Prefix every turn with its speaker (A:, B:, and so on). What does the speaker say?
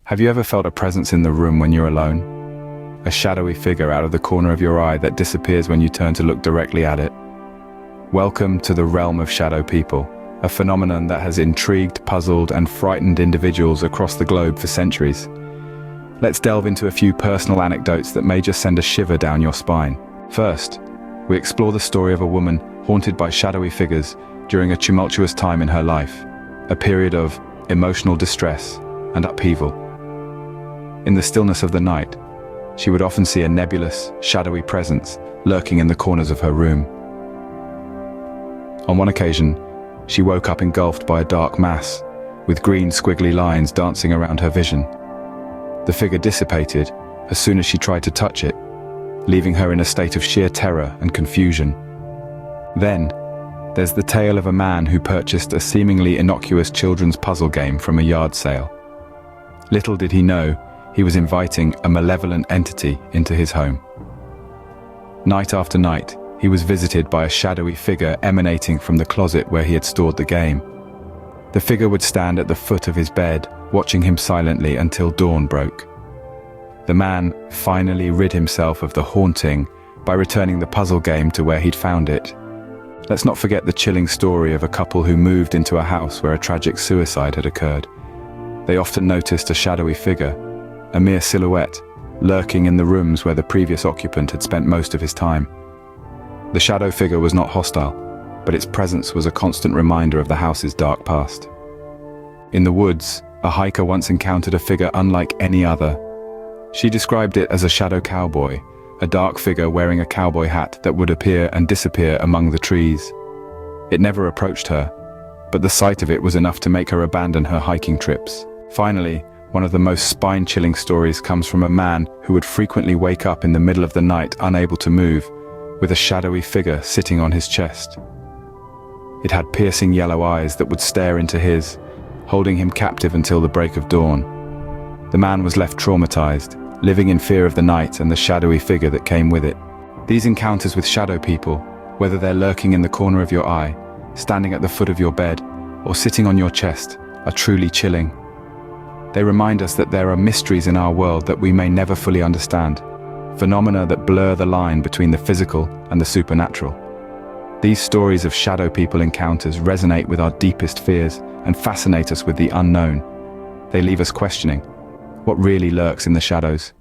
A: Have you ever felt a presence in the room when you're alone? A shadowy figure out of the corner of your eye that disappears when you turn to look directly at it? Welcome to the realm of shadow people, a phenomenon that has intrigued, puzzled, and frightened individuals across the globe for centuries. Let's delve into a few personal anecdotes that may just send a shiver down your spine. First, we explore the story of a woman haunted by shadowy figures during a tumultuous time in her life, a period of emotional distress and upheaval. In the stillness of the night, she would often see a nebulous, shadowy presence lurking in the corners of her room. On one occasion, she woke up engulfed by a dark mass, with green squiggly lines dancing around her vision. The figure dissipated as soon as she tried to touch it, leaving her in a state of sheer terror and confusion. Then, there's the tale of a man who purchased a seemingly innocuous children's puzzle game from a yard sale. Little did he know, he was inviting a malevolent entity into his home. Night after night, he was visited by a shadowy figure emanating from the closet where he had stored the game. The figure would stand at the foot of his bed, watching him silently until dawn broke. The man finally rid himself of the haunting by returning the puzzle game to where he'd found it. Let's not forget the chilling story of a couple who moved into a house where a tragic suicide had occurred. They often noticed a shadowy figure, a mere silhouette, lurking in the rooms where the previous occupant had spent most of his time. The shadow figure was not hostile, but its presence was a constant reminder of the house's dark past. In the woods, a hiker once encountered a figure unlike any other. She described it as a shadow cowboy, a dark figure wearing a cowboy hat that would appear and disappear among the trees. It never approached her, but the sight of it was enough to make her abandon her hiking trips. Finally, one of the most spine-chilling stories comes from a man who would frequently wake up in the middle of the night unable to move, with a shadowy figure sitting on his chest. It had piercing yellow eyes that would stare into his, holding him captive until the break of dawn. The man was left traumatized, living in fear of the night and the shadowy figure that came with it. These encounters with shadow people, whether they're lurking in the corner of your eye, standing at the foot of your bed, or sitting on your chest, are truly chilling. They remind us that there are mysteries in our world that we may never fully understand, phenomena that blur the line between the physical and the supernatural. These stories of shadow people encounters resonate with our deepest fears and fascinate us with the unknown. They leave us questioning, what really lurks in the shadows?